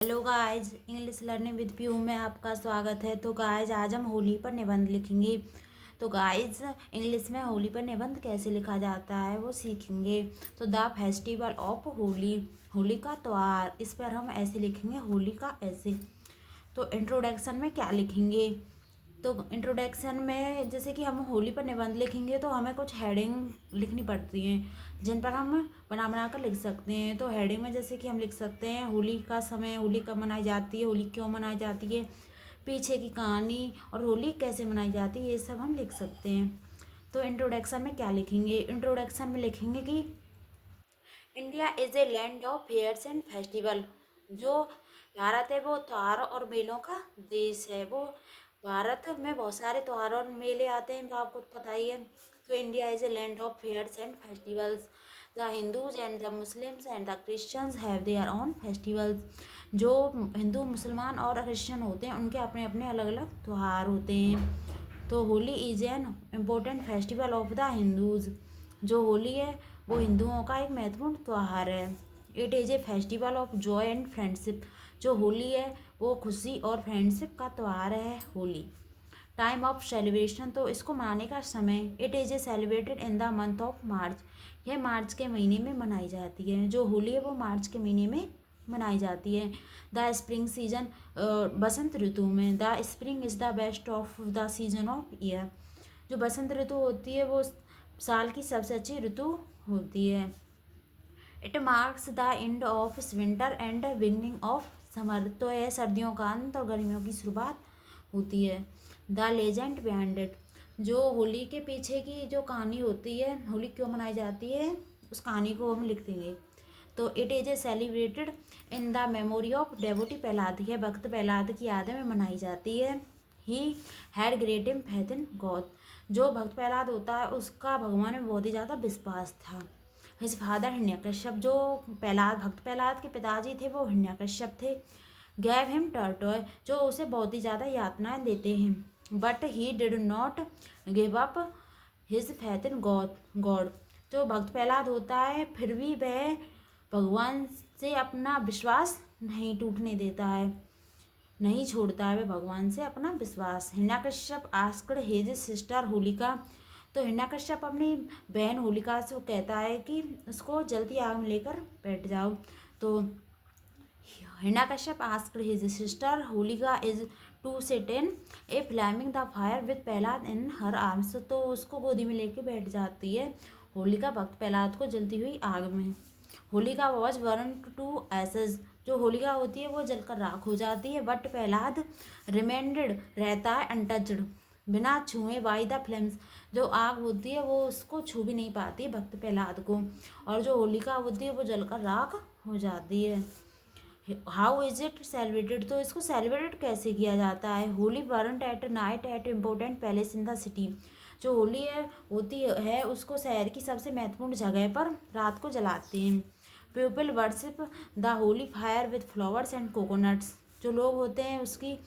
Hello guys, English learning with PU में आपका स्वागत है। तो गाइस, आज हम होली पर निबंध लिखेंगे। तो गाइस, इंग्लिश में होली पर निबंध कैसे लिखा जाता है वो सीखेंगे। तो the festival of Holi, Holi का त्योहार, इस पर हम ऐसे लिखेंगे, होली का ऐसे। तो इंट्रोडक्शन में क्या लिखेंगे? तो इंट्रोडक्शन में जैसे कि हम होली पर निबंध लिखेंगे तो हमें कुछ हेडिंग लिखनी पड़ती हैं, जिन पर हम बना बना कर लिख सकते हैं। तो हेडिंग में जैसे कि हम लिख सकते हैं होली का समय, होली कब मनाई जाती है, होली क्यों मनाई जाती है, पीछे की कहानी और होली कैसे मनाई जाती है, ये सब हम लिख सकते हैं। तो इंट्रोडक्शन में क्या लिखेंगे? इंट्रोडक्शन में लिखेंगे कि India is a land of fairs and festival. जो भारत है वो त्योहारों और मेलों का देश है। वो भारत में बहुत सारे त्योहार और मेले आते हैं, तो आपको पता ही है। तो India is a land of fairs and festivals. The Hindus and the Muslims and the Christians have their own festivals. जो हिंदू, मुसलमान और क्रिश्चियन होते हैं उनके अपने अपने अलग अलग त्योहार होते हैं। तो Holi is an important festival of the Hindus. जो होली है वो हिंदुओं का एक महत्वपूर्ण त्यौहार है। It is a festival of Joy and friendship. जो होली है वो खुशी और फ्रेंडशिप का त्यौहार है होली। टाइम ऑफ सेलिब्रेशन, तो इसको मनाने का समय, it is a celebrated in the month of March. यह मार्च के महीने में मनाई जाती है। जो होली है वो मार्च के महीने में मनाई जाती है। द स्प्रिंग सीजन, बसंत ऋतु में। The spring is the best of the season of year. जो बसंत ऋतु होती है वो साल की सबसे अच्छी ऋतु होती है। It marks the end of winter and beginning of summer. तो यह सर्दियों का अंत और गर्मियों की शुरुआत होती है। द लेजेंड बिहाइंड इट, जो होली के पीछे की जो कहानी होती है, होली क्यों मनाई जाती है, उस कहानी को हम लिख देंगे। तो it is a celebrated in the memory of devotee Prahlad. यह भक्त प्रहलाद की याद में मनाई जाती है। ही हैड ग्रेट इम फैथ इन गॉड। जो भक्त प्रहलाद होता है उसका भगवान में बहुत ही ज़्यादा विश्वास था। हिज फादर हिरण्यकश्यप, जो भक्त प्रहलाद के पिताजी थे वो हिरण्यकश्यप थे। गैव हिम टर्टॉय, जो उसे बहुत ही ज़्यादा यातनाएं देते हैं। But he did not give up his faith in God. जो भक्त प्रहलाद होता है फिर भी वह भगवान से अपना विश्वास नहीं टूटने देता है, नहीं छोड़ता है वह भगवान से अपना विश्वास। Hiranyakashyap asked his sister Holika, तो हिरण्यकश्यप अपनी बहन होलिका से कहता है कि उसको जल्दी आग में लेकर बैठ जाओ। तो Hiranyakashyap asked his sister Holika is to sit in a flaming the fire with Prahlad in her arms. तो उसको गोदी में लेके बैठ जाती है होलिका भक्त प्रहलाद को जलती हुई आग में। Holika was burn to ashes, जो होलिका होती है वो जलकर राख हो जाती है। बट प्रहलाद रिमेंडेड, रहता है अनटच्ड, बिना छुए बाई द फ्लेम्स। जो आग होती है वो उसको छू भी नहीं पाती भक्त प्रहलाद को, और जो होलिका होती है वो जलकर राख हो जाती है। हाउ इज इट सेलिब्रेटेड, तो इसको सेलिब्रेट कैसे किया जाता है? Holi burn at night at important palace in the city. जो होली है होती है उसको शहर की सबसे महत्वपूर्ण जगह पर रात को जलाते हैं। People worship the Holi fire with flowers and coconuts. जो लोग होते हैं उसकी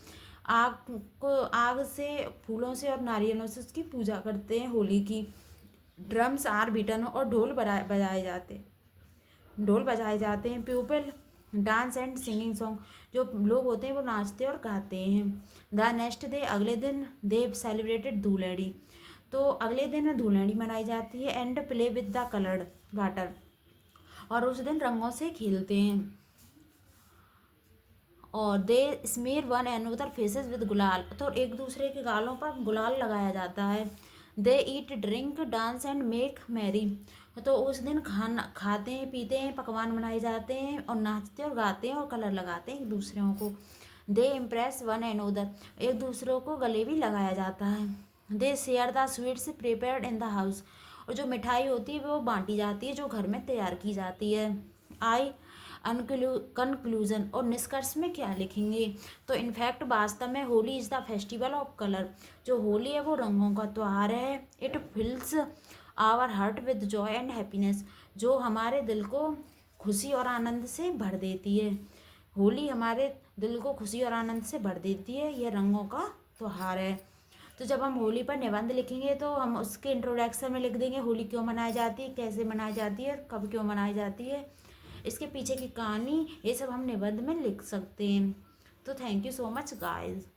आग को, आग से, फूलों से और नारियलों से उसकी पूजा करते हैं होली की। ड्रम्स आर बीटन, और ढोल बजाए जाते हैं। People dance and singing song, जो लोग होते हैं वो नाचते और गाते हैं। द नेक्स्ट डे, अगले दिन, दे सेलिब्रेटेड धूलेड़ी। तो अगले दिन धूलेड़ी मनाई जाती है। And play with the coloured water, और उस दिन रंगों से खेलते हैं। और दे स्मेर वन अनदर फेसेस विद गुलाल, तो एक दूसरे के गालों पर गुलाल लगाया जाता है। They eat drink dance and make merry, तो उस दिन खाना खाते हैं, पीते हैं, पकवान बनाए जाते हैं और नाचते और गाते हैं और कलर लगाते हैं एक दूसरों को। दे इम्प्रेस वन अनदर, एक दूसरों को गले भी लगाया जाता है। They share the sweets prepared in the house, और जो मिठाई होती है वो बांटी जाती है जो घर में तैयार की जाती है। आई कंक्लूजन, और निष्कर्ष में क्या लिखेंगे? तो इनफैक्ट वास्तव में Holi is the festival of colour. जो होली है वो रंगों का त्यौहार है। It fills our heart with joy and happiness, जो हमारे दिल को खुशी और आनंद से भर देती है। होली हमारे दिल को खुशी और आनंद से भर देती है। यह रंगों का त्यौहार है। तो जब हम होली पर निबंध लिखेंगे तो हम उसके इंट्रोडक्शन में लिख देंगे होली क्यों मनाई जाती है, कैसे मनाई जाती है, कब क्यों मनाई जाती है। इसके पीछे की कहानी, ये सब हम निबंध में लिख सकते हैं। तो thank you so much guys.